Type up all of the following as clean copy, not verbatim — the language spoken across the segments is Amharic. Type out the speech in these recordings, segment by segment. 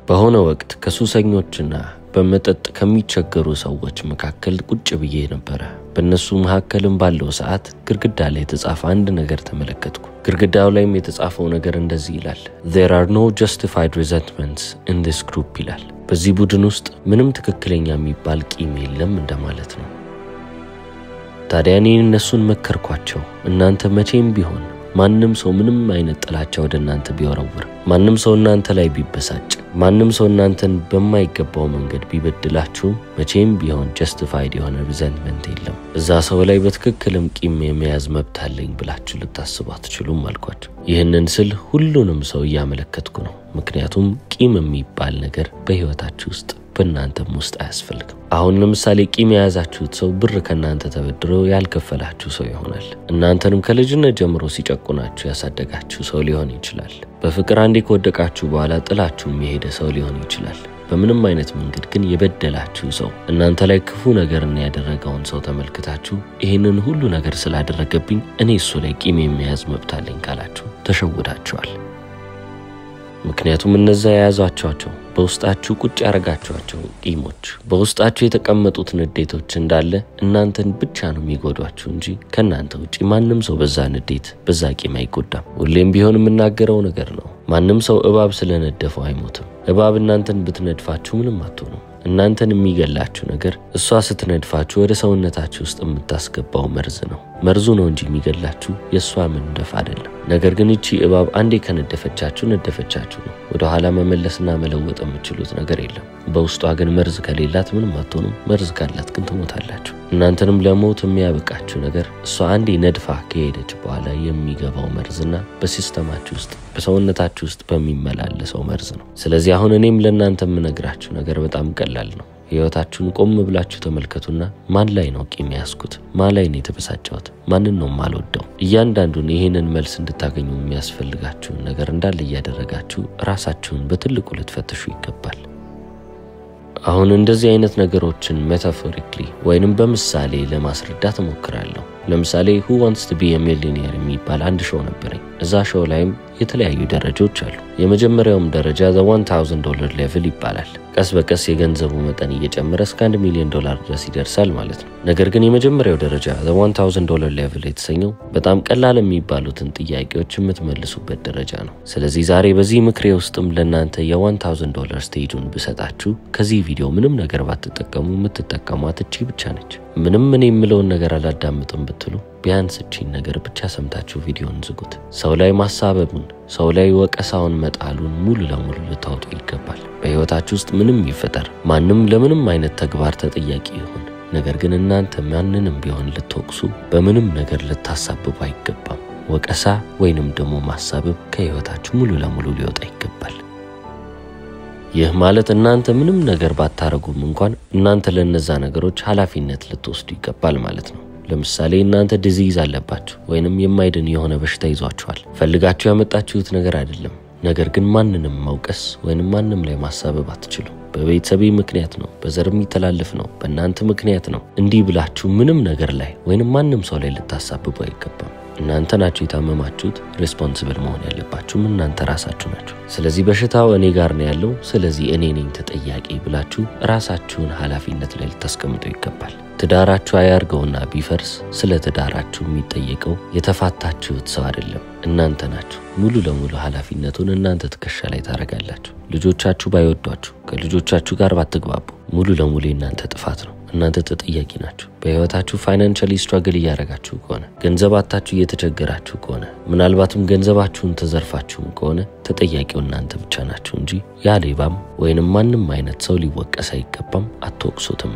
በሆነ ወቅት ከሱሰኞችና በመጠጥ ከሚቸገሩ ሰዎች መካከል ቁጭ ብዬ ነበር። በእነሱ መካከልም ባለው ሰዓት ግድግዳ ላይ የተጻፈ አንድ ነገር ተመለከትኩ። ግድግዳው ላይም የተጻፈው ነገር እንደዚህ ይላል: There are no justified resentments in this group ይላል። በዚህ ቡድን ውስጥ ምንም ትክክለኛ የሚባል ቂም የለም እንደማለት ነው። ታዲያ እኔ እነሱን መከርኳቸው። እናንተ መቼም ቢሆን ማንም ሰው ምንም አይነት ጥላቻ ወደ እናንተ ቢወረውር፣ ማንም ሰው እናንተ ላይ ቢበሳጭ፣ ማንም ሰው እናንተን በማይገባው መንገድ ቢበድላችሁ መቼም ቢሆን justified የሆነ resentment የለም። እዛ ሰው ላይ በትክክልም ቂም የመያዝ መብት አለኝ ብላችሁ ልታስቡ አትችሉም አልኳቸው። ይህንን ስል ሁሉንም ሰው እያመለከትኩ ነው። ምክንያቱም ቂም የሚባል ነገር በህይወታችሁ ውስጥ በእናንተም ውስጥ አያስፈልግም። አሁን ለምሳሌ ቂም የያዛችሁት ሰው ብር ከናንተ ተበድሮ ያልከፈላችሁ ሰው ይሆናል። እናንተንም ከልጅነት ጀምሮ ሲጨቁናችሁ ያሳደጋችሁ ሰው ሊሆን ይችላል። በፍቅር አንዴ ከወደቃችሁ በኋላ ጥላችሁ የሄደ ሰው ሊሆን ይችላል። በምንም አይነት መንገድ ግን የበደላችሁ ሰው እናንተ ላይ ክፉ ነገርን ያደረገውን ሰው ተመልክታችሁ ይሄንን ሁሉ ነገር ስላደረገብኝ እኔ እሱ ላይ ቂም የመያዝ መብት አለኝ ካላችሁ ተሸውዳችኋል። ምክንያቱም እነዛ የያዛችኋቸው በውስጣችሁ ቁጭ ያረጋችኋቸው ቂሞች በውስጣችሁ የተቀመጡት ንዴቶች እንዳለ እናንተን ብቻ ነው የሚጎዷችሁ እንጂ ከናንተ ውጪ ማንም ሰው በዛ ንዴት በዛ ቂም አይጎዳም። ሁሌም ቢሆን የምናገረው ነገር ነው። ማንም ሰው እባብ ስለነደፈው አይሞትም። እባብ እናንተን ብትነድፋችሁ ምንም አትሆኑም። እናንተን የሚገላችሁ ነገር እሷ ስትነድፋችሁ ወደ ሰውነታችሁ ውስጥ የምታስገባው መርዝ ነው። መርዙ ነው እንጂ የሚገላችሁ የሷ መንደፍ አይደለም። ነገር ግን እቺ እባብ አንዴ ከነደፈቻችሁ ነደፈቻችሁ ነው። ወደ ኋላ መመለስና መለወጥ የምትችሉት ነገር የለም። በውስጧ ግን መርዝ ከሌላት ምንም አትሆኑም። መርዝ ካላት ግን ትሞታላችሁ። እናንተንም ለሞት የሚያበቃችሁ ነገር እሷ አንዴ ነድፋ ከሄደች በኋላ የሚገባው መርዝና በሲስተማችሁ ውስጥ በሰውነታችሁ ውስጥ በሚመላለሰው መርዝ ነው። ስለዚህ አሁን እኔም ለእናንተ የምነግራችሁ ነገር በጣም ቀላል ነው። ህይወታችሁን ቆም ብላችሁ ተመልከቱና ማን ላይ ነው ቂም ያስኩት? ማን ላይ ነው የተበሳጨሁት? ማንን ነው ማልወደው? እያንዳንዱን ይሄንን መልስ እንድታገኙ የሚያስፈልጋችሁን ነገር እንዳለ እያደረጋችሁ ራሳችሁን በትልቁ ልትፈትሹ ይገባል። አሁን እንደዚህ አይነት ነገሮችን ሜታፎሪካሊ ወይንም በምሳሌ ለማስረዳት እሞክራለሁ። ለምሳሌ Who Wants to be a Millionaire የሚባል አንድ ሾው ነበረኝ። እዛ ሾው ላይም የተለያዩ ደረጃዎች አሉ። የመጀመሪያው ደረጃ the $1000 level ይባላል። ቀስ በቀስ የገንዘቡ መጠን እየጨመረ እስከ $1 ሚሊዮን ድረስ ይደርሳል ማለት ነው። ነገር ግን የመጀመሪያው ደረጃ the $1000 level የተሰኘው በጣም ቀላል የሚባሉትን ጥያቄዎች የምትመልሱበት ደረጃ ነው። ስለዚህ ዛሬ በዚህ ምክሬ ውስጥም ለእናንተ የ$1000 ስቴጁን ብሰጣችሁ ከዚህ ቪዲዮ ምንም ነገር ባትጠቀሙ የምትጠቀሟት እቺ ብቻ ነች። ምንም እኔ የምለውን ነገር አላዳምጥም ብትሉ ቢያንስ እቺን ነገር ብቻ ሰምታችሁ ቪዲዮን ዝጉት። ሰው ላይ ማሳበቡን፣ ሰው ላይ ወቀሳውን መጣሉን ሙሉ ለሙሉ ልታወጡ ይገባል። በህይወታችሁ ውስጥ ምንም ይፈጠር ማንም ለምንም አይነት ተግባር ተጠያቂ ይሁን፣ ነገር ግን እናንተ ማንንም ቢሆን ልትወቅሱ በምንም ነገር ልታሳብቡ አይገባም። ወቀሳ ወይንም ደግሞ ማሳበብ ከህይወታችሁ ሙሉ ለሙሉ ሊወጣ ይገባል። ይህ ማለት እናንተ ምንም ነገር ባታረጉም እንኳን እናንተ ለነዛ ነገሮች ኃላፊነት ልትወስዱ ይገባል ማለት ነው። ለምሳሌ እናንተ ዲዚዝ አለባችሁ ወይንም የማይድን የሆነ በሽታ ይዟችኋል። ፈልጋችሁ ያመጣችሁት ነገር አይደለም። ነገር ግን ማንንም መውቀስ ወይንም ማንንም ላይ ማሳበብ አትችሉ። በቤተሰብ ምክንያት ነው፣ በዘር የሚተላለፍ ነው፣ በእናንተ ምክንያት ነው። እንዲህ ብላችሁ ምንም ነገር ላይ ወይንም ማንንም ሰው ላይ ልታሳብቡ አይገባም። እናንተ ናችሁ የታመማችሁት። ሪስፖንሲብል መሆን ያለባችሁም እናንተ ራሳችሁ ናችሁ። ስለዚህ በሽታው እኔ ጋር ነው ያለው፣ ስለዚህ እኔ ነኝ ተጠያቂ ብላችሁ ራሳችሁን ኃላፊነት ላይ ልታስቀምጡ ይገባል። ትዳራችሁ አያርገውና ቢፈርስ ስለ ትዳራችሁ የሚጠየቀው የተፋታችሁት ሰው አይደለም፣ እናንተ ናችሁ። ሙሉ ለሙሉ ኃላፊነቱን እናንተ ትከሻ ላይ ታረጋላችሁ። ልጆቻችሁ ባይወዷችሁ፣ ከልጆቻችሁ ጋር ባትግባቡ ሙሉ ለሙሉ እናንተ ጥፋት ነው። እናንተ ተጠያቂ ናችሁ። በህይወታችሁ ፋይናንሻሊ ስትራግል እያረጋችሁ ከሆነ፣ ገንዘብ አጣችሁ እየተቸገራችሁ ከሆነ፣ ምናልባትም ገንዘባችሁን ተዘርፋችሁም ከሆነ ተጠያቂው እናንተ ብቻ ናችሁ እንጂ ያ ሌባም ወይንም ማንም አይነት ሰው ሊወቀስ አይገባም። አትወቅሱትም።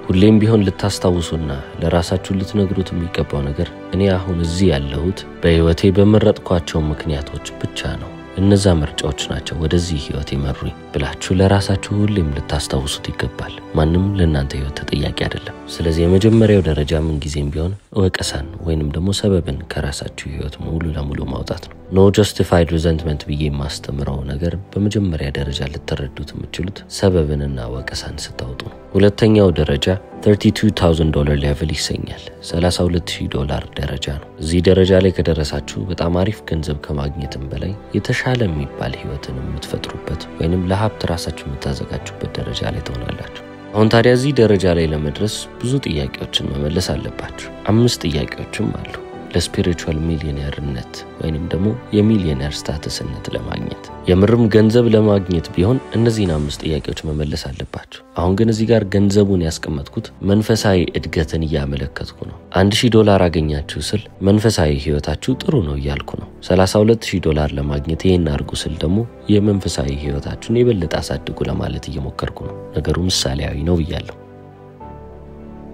ሁሌም ቢሆን ልታስታውሱና ለራሳችሁ ልትነግሩት የሚገባው ነገር እኔ አሁን እዚህ ያለሁት በህይወቴ በመረጥኳቸው ምክንያቶች ብቻ ነው። እነዛ ምርጫዎች ናቸው ወደዚህ ህይወት የመሩኝ ብላችሁ ለራሳችሁ ሁሌም ልታስታውሱት ይገባል። ማንም ለእናንተ ህይወት ተጠያቂ አይደለም። ስለዚህ የመጀመሪያው ደረጃ ምን ጊዜም ቢሆን ወቀሳን ወይንም ደግሞ ሰበብን ከራሳችሁ ህይወት ሙሉ ለሙሉ ማውጣት ነው። ኖ ጀስቲፋይድ ሪዘንትመንት ብዬ ማስተምረው ነገር በመጀመሪያ ደረጃ ልትረዱት የምትችሉት ሰበብንና ወቀሳን ስታውጡ ነው። ሁለተኛው ደረጃ $32,000 ሌቭል ይሰኛል። $32,000 ደረጃ ነው። እዚህ ደረጃ ላይ ከደረሳችሁ በጣም አሪፍ ገንዘብ ከማግኘትም በላይ የተሻለ የሚባል ህይወትን የምትፈጥሩበት ወይንም ለሀብት ራሳችሁ የምታዘጋጁበት ደረጃ ላይ ትሆናላችሁ። አሁን ታዲያ እዚህ ደረጃ ላይ ለመድረስ ብዙ ጥያቄዎችን መመለስ አለባችሁ። 5 ጥያቄዎችም አሉ። ለስፒሪቹዋል ሚሊዮነርነት ወይንም ደግሞ የሚሊዮነር ስታተስነት ለማግኘት የምርም ገንዘብ ለማግኘት ቢሆን እነዚህን 5 ጥያቄዎች መመለስ አለባችሁ። አሁን ግን እዚህ ጋር ገንዘቡን ያስቀመጥኩት መንፈሳዊ እድገትን እያመለከትኩ ነው። $1,000 አገኛችሁ ስል መንፈሳዊ ህይወታችሁ ጥሩ ነው እያልኩ ነው። $32,000 ለማግኘት ይሄን አድርጉ ስል ደግሞ የመንፈሳዊ ህይወታችሁን የበለጠ አሳድጉ ለማለት እየሞከርኩ ነው። ነገሩ ምሳሌያዊ ነው ብያለሁ።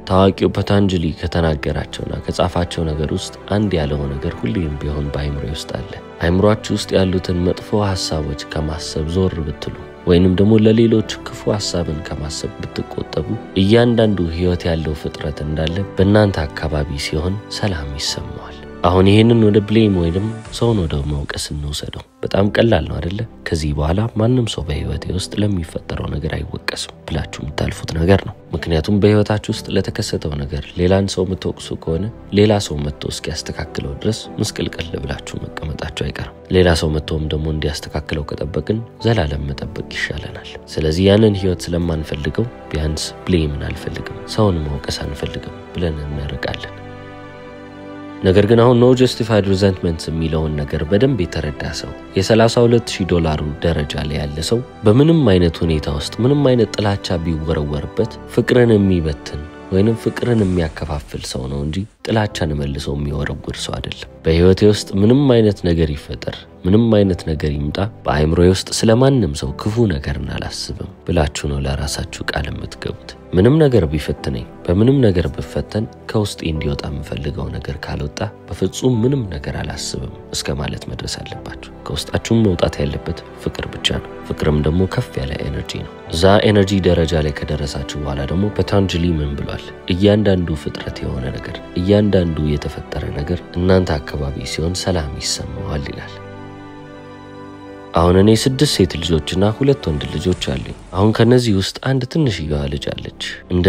ታዋቂው ፓታንጀሊ ከተናገራቸውና ከጻፋቸው ነገር ውስጥ አንድ ያለው ነገር ሁሌም ቢሆን በአይምሮ ውስጥ አለ። አይምሮአችሁ ውስጥ ያሉትን መጥፎ ሐሳቦች ከማሰብ ዞር ብትሉ ወይንም ደግሞ ለሌሎች ክፉ ሐሳብን ከማሰብ ብትቆጠቡ እያንዳንዱ ህይወት ያለው ፍጥረት እንዳለ በእናንተ አካባቢ ሲሆን ሰላም ይሰማዋል። አሁን ይሄንን ወደ ብሌም ወይንም ሰውን ወደ መውቀስ እንውሰደው። በጣም ቀላል ነው አይደለ? ከዚህ በኋላ ማንም ሰው በህይወቴ ውስጥ ለሚፈጠረው ነገር አይወቀስም ብላችሁ የምታልፉት ነገር ነው። ምክንያቱም በህይወታችሁ ውስጥ ለተከሰተው ነገር ሌላን ሰው የምትወቅሱ ከሆነ ሌላ ሰው መጥቶ እስኪያስተካክለው ድረስ ምስቅልቅል ብላችሁ መቀመጣችሁ አይቀርም። ሌላ ሰው መጥቶም ደግሞ እንዲያስተካክለው ከጠበቅን ዘላለም መጠበቅ ይሻለናል። ስለዚህ ያንን ህይወት ስለማንፈልገው ቢያንስ ብሌምን አልፈልግም፣ ሰውን መውቀስ አንፈልግም ብለን እንርቃለን። ነገር ግን አሁን ኖ ጀስቲፋይድ ሪዘንትመንትስ የሚለውን ነገር በደንብ የተረዳ ሰው $32,000 ደረጃ ላይ ያለ ሰው በምንም አይነት ሁኔታ ውስጥ ምንም አይነት ጥላቻ ቢወረወርበት ፍቅርን የሚበትን ወይንም ፍቅርን የሚያከፋፍል ሰው ነው እንጂ ጥላቻን መልሶ የሚወረውር ሰው አይደለም። በህይወቴ ውስጥ ምንም አይነት ነገር ይፈጠር፣ ምንም አይነት ነገር ይምጣ፣ በአይምሮዬ ውስጥ ስለማንም ሰው ክፉ ነገርን አላስብም ብላችሁ ነው ለራሳችሁ ቃል የምትገቡት። ምንም ነገር ቢፈትነኝ፣ በምንም ነገር ብፈተን ከውስጤ እንዲወጣ የምፈልገው ነገር ካልወጣ በፍጹም ምንም ነገር አላስብም እስከ ማለት መድረስ አለባችሁ። ከውስጣችሁ መውጣት ያለበት ፍቅር ብቻ ነው። ፍቅርም ደግሞ ከፍ ያለ ኤነርጂ ነው። እዛ ኤነርጂ ደረጃ ላይ ከደረሳችሁ በኋላ ደግሞ ፓታንጀሊ ምን ብሏል? እያንዳንዱ ፍጥረት የሆነ ነገር፣ እያንዳንዱ የተፈጠረ ነገር እናንተ አካባቢ ሲሆን ሰላም ይሰማዋል ይላል። አሁን እኔ 6 ሴት ልጆችና 2 ወንድ ልጆች አሉኝ። አሁን ከነዚህ ውስጥ አንድ ትንሽዬዋ ልጅ አለች። እንደ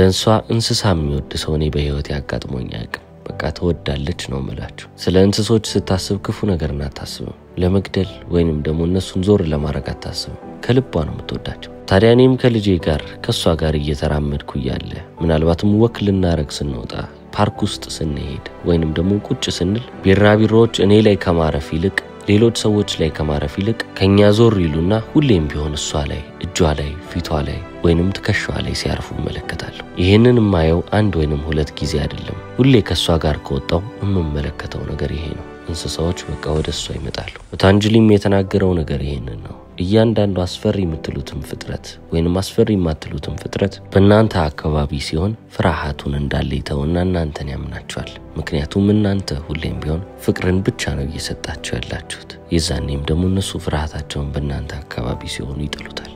እንስሳ የሚወድ ሰው እኔ በህይወቴ አጋጥሞኝ አያውቅም። በቃ ትወዳለች ነው የምላችሁ። ስለ እንስሶች ስታስብ ክፉ ነገርን አታስብም። ለመግደል ወይንም ደግሞ እነሱን ዞር ለማድረግ አታስብም። ከልቧ ነው የምትወዳቸው። ታዲያ እኔም ከልጄ ጋር ከሷ ጋር እየተራመድኩ እያለ ምናልባትም ወክ ልናረግ ስንወጣ ፓርክ ውስጥ ስንሄድ ወይንም ደግሞ ቁጭ ስንል ቢራቢሮዎች እኔ ላይ ከማረፍ ይልቅ ሌሎች ሰዎች ላይ ከማረፍ ይልቅ ከኛ ዞር ይሉና ሁሌም ቢሆን እሷ ላይ፣ እጇ ላይ፣ ፊቷ ላይ ወይንም ትከሻዋ ላይ ሲያርፉ እመለከታለሁ። ይሄንን የማየው 1 ወይንም 2 ጊዜ አይደለም። ሁሌ ከሷ ጋር ከወጣው የምመለከተው ነገር ይሄ ነው። እንስሳዎች በቃ ወደ እሷ ይመጣሉ። ፓታንጀሊም የተናገረው ነገር ይሄንን ነው። እያንዳንዱ አስፈሪ የምትሉትም ፍጥረት ወይንም አስፈሪ የማትሉትም ፍጥረት በእናንተ አካባቢ ሲሆን ፍርሃቱን እንዳለ ይተውና እናንተን ያምናችኋል። ምክንያቱም እናንተ ሁሌም ቢሆን ፍቅርን ብቻ ነው እየሰጣችሁ ያላችሁት። የዛኔም ደግሞ እነሱ ፍርሃታቸውን በእናንተ አካባቢ ሲሆኑ ይጥሉታል።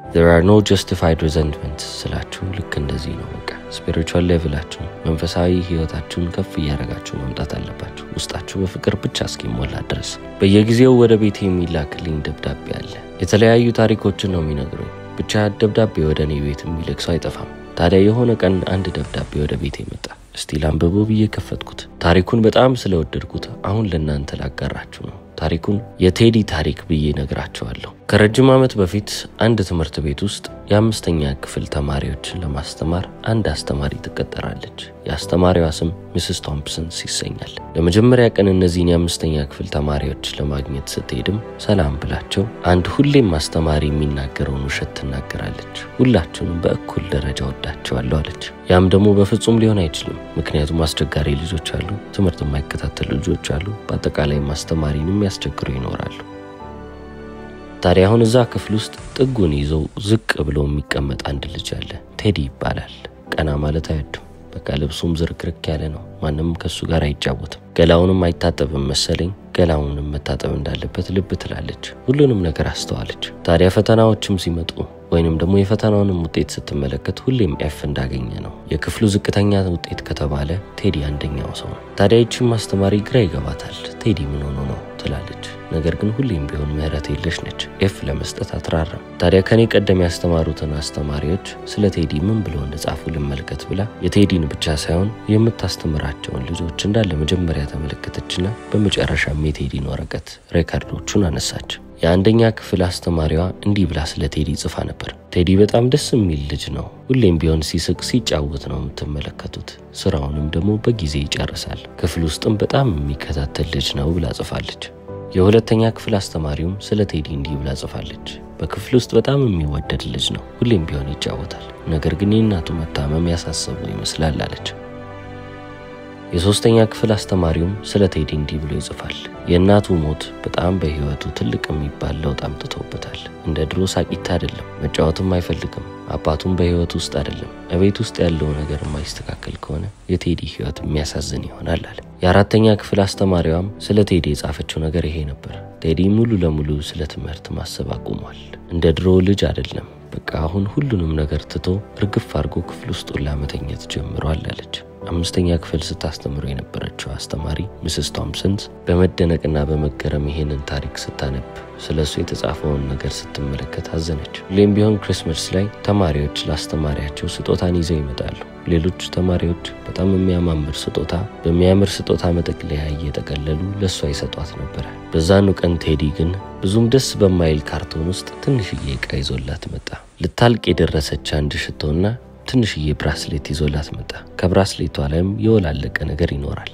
There are no justified resentments ስላችሁ ልክ እንደዚህ ነው። በቃ ስፒሪቹዋል ሌቭላችሁ መንፈሳዊ ህይወታችሁን ከፍ እያደረጋችሁ መምጣት አለባችሁ። ውስጣችሁ በፍቅር ብቻ እስኪሞላ ድረስ። በየጊዜው ወደ ቤቴ የሚላክልኝ ደብዳቤ አለ። የተለያዩ ታሪኮችን ነው የሚነግሩኝ። ብቻ ደብዳቤ ወደ እኔ ቤት የሚልክ ሰው አይጠፋም። ታዲያ የሆነ ቀን አንድ ደብዳቤ ወደ ቤቴ መጣ። እስቲ ላንብበው ብዬ ከፈትኩት። ታሪኩን በጣም ስለወደድኩት አሁን ለእናንተ ላጋራችሁ ነው። ታሪኩን የቴዲ ታሪክ ብዬ ነግራቸዋለሁ። ከረጅም ዓመት በፊት አንድ ትምህርት ቤት ውስጥ የ5ኛ ክፍል ተማሪዎችን ለማስተማር አንድ አስተማሪ ትቀጠራለች። የአስተማሪዋ ስም ሚስስ ቶምፕሰን ይሰኛል። ለመጀመሪያ ቀን እነዚህን የ5ኛ ክፍል ተማሪዎች ለማግኘት ስትሄድም ሰላም ብላቸው አንድ ሁሌም አስተማሪ የሚናገረውን ውሸት ትናገራለች። ሁላችሁንም በእኩል ደረጃ ወዳቸዋለሁ አለች። ያም ደግሞ በፍጹም ሊሆን አይችልም። ምክንያቱም አስቸጋሪ ልጆች አሉ፣ ትምህርት የማይከታተሉ ልጆች አሉ፣ በአጠቃላይ አስተማሪንም ያስቸግሩ ይኖራሉ። ታዲያ አሁን እዛ ክፍል ውስጥ ጥጉን ይዞ ዝቅ ብሎ የሚቀመጥ አንድ ልጅ አለ። ቴዲ ይባላል። ቀና ማለት አይወድም። በቃ ልብሱም ዝርክርክ ያለ ነው። ማንም ከሱ ጋር አይጫወትም። ገላውንም አይታጠብም መሰለኝ። ገላውንም መታጠብ እንዳለበት ልብ ትላለች። ሁሉንም ነገር አስተዋለች። ታዲያ ፈተናዎችም ሲመጡ ወይንም ደግሞ የፈተናውንም ውጤት ስትመለከት ሁሌም ኤፍ እንዳገኘ ነው። የክፍሉ ዝቅተኛ ውጤት ከተባለ ቴዲ አንደኛው ሰው ነው። ታዲያ ይህችም አስተማሪ ግራ ይገባታል። ቴዲ ምን ሆኖ ነው ትላለች። ነገር ግን ሁሌም ቢሆን ምህረት የለሽ ነች። ኤፍ ለመስጠት አትራራም። ታዲያ ከኔ ቀደም ያስተማሩትን አስተማሪዎች ስለ ቴዲ ምን ብለው እንደጻፉ ልመልከት ብላ የቴዲን ብቻ ሳይሆን የምታስተምራቸውን ልጆች እንዳለ መጀመሪያ ተመለከተችና በመጨረሻም የቴዲን ወረቀት ሬከርዶቹን አነሳች። የአንደኛ ክፍል አስተማሪዋ እንዲህ ብላ ስለ ቴዲ ጽፋ ነበር። ቴዲ በጣም ደስ የሚል ልጅ ነው። ሁሌም ቢሆን ሲስቅ ሲጫወት ነው የምትመለከቱት። ስራውንም ደግሞ በጊዜ ይጨርሳል። ክፍል ውስጥም በጣም የሚከታተል ልጅ ነው ብላ ጽፋለች። የሁለተኛ ክፍል አስተማሪውም ስለ ቴዲ እንዲህ ብላ ጽፋለች። በክፍል ውስጥ በጣም የሚወደድ ልጅ ነው። ሁሌም ቢሆን ይጫወታል። ነገር ግን የእናቱ መታመም ያሳሰበው ይመስላል አለች። የሶስተኛ ክፍል አስተማሪውም ስለ ቴዲ እንዲህ ብሎ ይጽፋል። የእናቱ ሞት በጣም በህይወቱ ትልቅ የሚባል ለውጥ አምጥቶበታል። እንደ ድሮ ሳቂታ አይደለም። መጫወትም አይፈልግም። አባቱም በህይወቱ ውስጥ አይደለም። እቤት ውስጥ ያለው ነገር የማይስተካከል ከሆነ የቴዲ ህይወት የሚያሳዝን ይሆናል አለ። የአራተኛ ክፍል አስተማሪዋም ስለ ቴዲ የጻፈችው ነገር ይሄ ነበር። ቴዲ ሙሉ ለሙሉ ስለ ትምህርት ማሰብ አቁሟል። እንደ ድሮ ልጅ አይደለም። በቃ አሁን ሁሉንም ነገር ትቶ እርግፍ አድርጎ ክፍል ውስጥ ለመተኛት ጀምሯል አለች። አምስተኛ ክፍል ስታስተምሩ የነበረችው አስተማሪ ሚስስ ቶምሰንስ በመደነቅና በመገረም ይሄንን ታሪክ ስታነብ ስለሱ የተጻፈውን ነገር ስትመለከት አዘነች። ሁሌም ቢሆን ክሪስማስ ላይ ተማሪዎች ለአስተማሪያቸው ስጦታን ይዘው ይመጣሉ። ሌሎች ተማሪዎች በጣም የሚያማምር ስጦታ በሚያምር ስጦታ መጠቅለያ እየጠቀለሉ ለሷ ይሰጧት ነበር። በዛኑ ቀን ቴዲ ግን ብዙም ደስ በማይል ካርቶን ውስጥ ትንሽዬ ዕቃ ይዞላት መጣ። ልታልቅ የደረሰች አንድ ሽቶና ትንሽዬ ብራስሌት ይዞላት መጣ። ከብራስሌቷ ላይም የወላለቀ ነገር ይኖራል።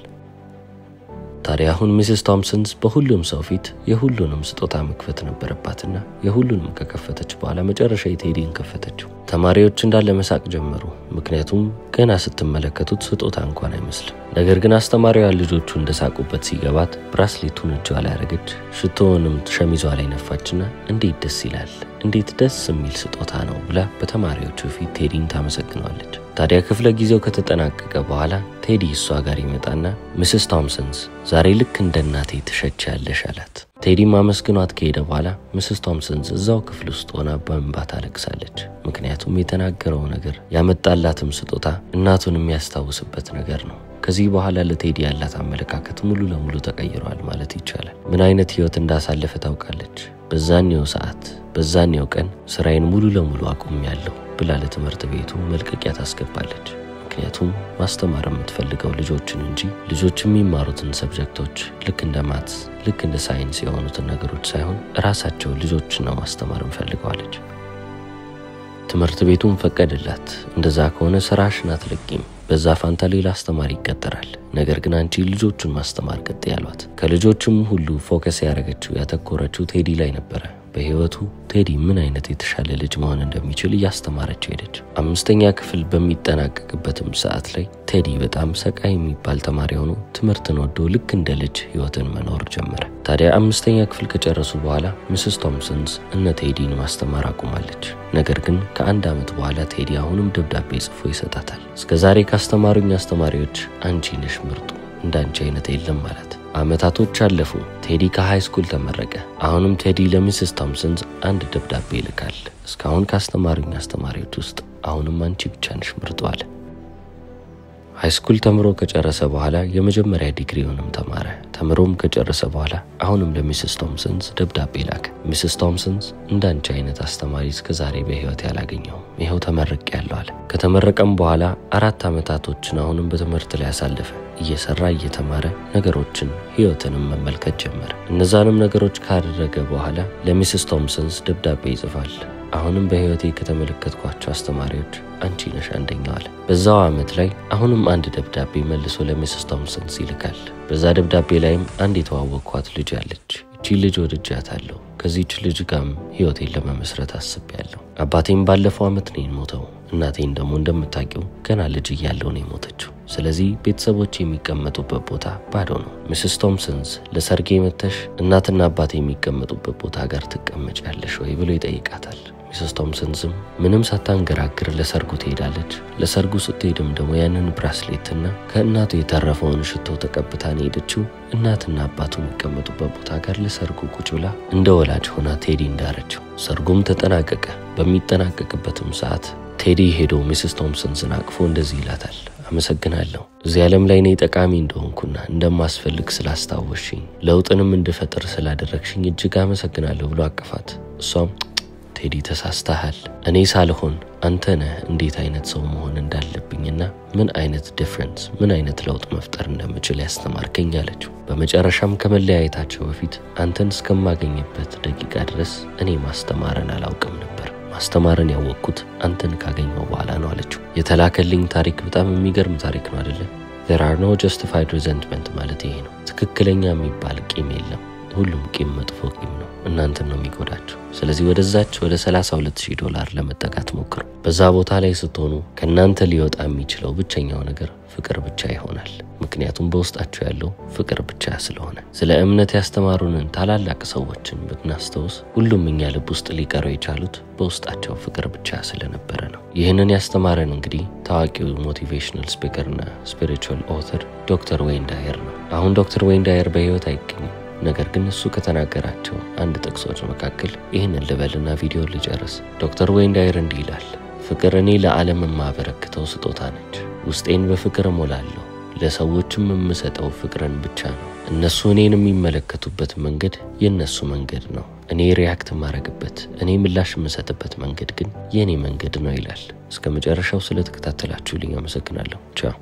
ታዲያ አሁን ሚስስ ቶምሰንስ በሁሉም ሰው ፊት የሁሉንም ስጦታ መክፈት ነበረባትና የሁሉንም ከከፈተች በኋላ መጨረሻ የቴዲን ከፈተችው። ተማሪዎች እንዳለ መሳቅ ጀመሩ። ምክንያቱም ገና ስትመለከቱት ስጦታ እንኳን አይመስልም። ነገር ግን አስተማሪዋ ልጆቹ እንደሳቁበት ሲገባት ብራስሌቱን እጇ ላይ አረገች። ሽቶውንም ሸሚዟ ላይ ነፋችና እንዴት ደስ ይላል፣ እንዴት ደስ የሚል ስጦታ ነው ብላ በተማሪዎቹ ፊት ቴዲን ታመሰግነዋለች። ታዲያ ክፍለ ጊዜው ከተጠናቀቀ በኋላ ቴዲ እሷ ጋር ይመጣና ሚስስ ቶምሰንስ ዛሬ ልክ እንደ እናቴ ትሸቻለሽ አላት። ቴዲ ማመስግኗት ከሄደ በኋላ ሚስስ ቶምሰንስ እዛው ክፍል ውስጥ ሆና በእንባ ታለቅሳለች። ምክንያቱም የተናገረው ነገር ያመጣላትም ስጦታ እናቱን የሚያስታውስበት ነገር ነው። ከዚህ በኋላ ለቴዲ ያላት አመለካከት ሙሉ ለሙሉ ተቀይሯል ማለት ይቻላል። ምን አይነት ህይወት እንዳሳለፈ ታውቃለች። በዛኔው ሰዓት በዛኔው ቀን ስራዬን ሙሉ ለሙሉ አቁሜያለሁ ብላ ለትምህርት ቤቱ መልቀቂያ ታስገባለች። ምክንያቱም ማስተማር የምትፈልገው ልጆችን እንጂ ልጆች የሚማሩትን ሰብጀክቶች ልክ እንደ ማትስ ልክ እንደ ሳይንስ የሆኑትን ነገሮች ሳይሆን ራሳቸው ልጆችን ነው ማስተማር እንፈልገዋለች። ትምህርት ቤቱን ፈቀደላት። እንደዛ ከሆነ ስራሽን አትለቂም፣ በዛ ፋንታ ሌላ አስተማሪ ይቀጠራል። ነገር ግን አንቺ ልጆቹን ማስተማር ቀጥ ያሏት። ከልጆችም ሁሉ ፎከስ ያደረገችው ያተኮረችው ቴዲ ላይ ነበረ። በህይወቱ ቴዲ ምን አይነት የተሻለ ልጅ መሆን እንደሚችል እያስተማረችው ሄደች። አምስተኛ ክፍል በሚጠናቀቅበትም ሰዓት ላይ ቴዲ በጣም ሰቃይ የሚባል ተማሪ ሆኖ ትምህርትን ወዶ ልክ እንደ ልጅ ህይወትን መኖር ጀመረ። ታዲያ አምስተኛ ክፍል ከጨረሱ በኋላ ሚስስ ቶምሰንስ እነ ቴዲን ማስተማር አቁማለች። ነገር ግን ከአንድ ዓመት በኋላ ቴዲ አሁንም ደብዳቤ ጽፎ ይሰጣታል። እስከዛሬ ካስተማሩኝ አስተማሪዎች አንቺ ነሽ ምርጡ፣ እንዳንቺ አይነት የለም ማለት። አመታቶች አለፉ። ቴዲ ከሃይ ስኩል ተመረቀ። አሁንም ቴዲ ለሚስስ ቶምሰንስ አንድ ደብዳቤ ይልካል። እስካሁን ካስተማሩኝ አስተማሪዎች ውስጥ አሁንም አንቺ ብቻ ነሽ ምርጡ አለ። ሃይ ስኩል ተምሮ ከጨረሰ በኋላ የመጀመሪያ ዲግሪውንም ተማረ። ተምሮም ከጨረሰ በኋላ አሁንም ለሚስስ ቶምሰንስ ደብዳቤ ላከ። ሚስስ ቶምሰንስ እንዳንቺ አይነት አስተማሪ እስከዛሬ በህይወት ያላገኘው ይሄው ተመረቀያለሁ አለ። ከተመረቀም በኋላ 4 አመታቶችን አሁንም በትምህርት ላይ ያሳለፈ። እየሰራ እየተማረ ነገሮችን ህይወትንም መመልከት ጀመረ። እነዛንም ነገሮች ካደረገ በኋላ ለሚስስ ቶምሰንስ ደብዳቤ ይጽፋል። አሁንም በህይወቴ ከተመለከትኳቸው አስተማሪዎች አንቺ ነሽ አንደኛው አለ። በዛው አመት ላይ አሁንም አንድ ደብዳቤ መልሶ ለሚስስ ቶምሰንስ ይልካል። በዛ ደብዳቤ ላይም አንድ የተዋወቅኳት ልጅ አለች። እቺ ልጅ ወድጃታለሁ። ከዚህች ልጅ ጋርም ህይወቴን ለመመስረት አስቤያለሁ። አባቴም ባለፈው አመት ነው የሞተው። እናቴን ደግሞ እንደምታውቂው ገና ልጅ እያለሁ ነው የሞተችው። ስለዚህ ቤተሰቦች የሚቀመጡበት ቦታ ባዶ ነው። ሚስስ ቶምሰንስ ለሰርጌ መተሽ እናትና አባቴ የሚቀመጡበት ቦታ ጋር ትቀመጫለሽ ወይ ብሎ ይጠይቃታል። ሚስስ ቶምሰንስም ምንም ሳታንገራግር ለሰርጉ ትሄዳለች። ለሰርጉ ስትሄድም ደግሞ ያንን ብራስሌትና ከእናቱ የተረፈውን ሽቶ ተቀብታን ሄደችው። እናትና አባቱ የሚቀመጡበት ቦታ ጋር ለሰርጉ ቁጭ ብላ እንደ ወላጅ ሆና ቴዲ እንዳረችው። ሰርጉም ተጠናቀቀ። በሚጠናቀቅበትም ሰዓት ቴዲ ሄዶ ሚስስ ቶምሰንስን አቅፎ እንደዚህ ይላታል፣ አመሰግናለሁ እዚህ ዓለም ላይ እኔ ጠቃሚ እንደሆንኩና እንደማስፈልግ ስላስታወስሽኝ ለውጥንም እንድፈጥር ስላደረግሽኝ እጅግ አመሰግናለሁ ብሎ አቀፋት። እሷም ቴዲ ተሳስተሃል፣ እኔ ሳልሆን አንተ ነህ እንዴት አይነት ሰው መሆን እንዳለብኝና ምን አይነት ዲፈረንስ ምን አይነት ለውጥ መፍጠር እንደምችል ያስተማርከኝ አለችው። በመጨረሻም ከመለያየታቸው በፊት አንተን እስከማገኝበት ደቂቃ ድረስ እኔ ማስተማርን አላውቅም ነበር፣ ማስተማርን ያወቅኩት አንተን ካገኘው በኋላ ነው አለችው። የተላከልኝ ታሪክ በጣም የሚገርም ታሪክ ነው አይደል? there are no justified resentment ማለት ይሄ ነው። ትክክለኛ የሚባል ቂም የለም። ሁሉም ቂም መጥፎ ቂም ነው፣ እናንተን ነው የሚጎዳችሁ። ስለዚህ ወደዛች ወደ $32,000 ለመጠጋት ሞክሩ። በዛ ቦታ ላይ ስትሆኑ ከናንተ ሊወጣ የሚችለው ብቸኛው ነገር ፍቅር ብቻ ይሆናል። ምክንያቱም በውስጣችሁ ያለው ፍቅር ብቻ ስለሆነ። ስለ እምነት ያስተማሩንን ታላላቅ ሰዎችን ብናስተውስ ሁሉም እኛ ልብ ውስጥ ሊቀሩ የቻሉት በውስጣቸው ፍቅር ብቻ ስለነበረ ነው። ይህንን ያስተማረን እንግዲህ ታዋቂው ሞቲቬሽናል ስፒከርና ስፒሪቹዋል ኦተር ዶክተር ዌይን ዳየር ነው። አሁን ዶክተር ዌይን ዳየር በህይወት አይገኝም። ነገር ግን እሱ ከተናገራቸው አንድ ጥቅሶች መካከል ይህንን ልበልና ቪዲዮ ልጨርስ። ዶክተር ዌይን ዳየር እንዲህ ይላል፣ ፍቅር እኔ ለዓለም የማበረክተው ስጦታ ነች። ውስጤን በፍቅር እሞላለሁ። ለሰዎችም የምሰጠው ፍቅርን ብቻ ነው። እነሱ እኔን የሚመለከቱበት መንገድ የነሱ መንገድ ነው። እኔ ሪያክት ማረግበት፣ እኔ ምላሽ የምሰጥበት መንገድ ግን የኔ መንገድ ነው ይላል። እስከ መጨረሻው ስለተከታተላችሁልኝ አመሰግናለሁ። ቻው።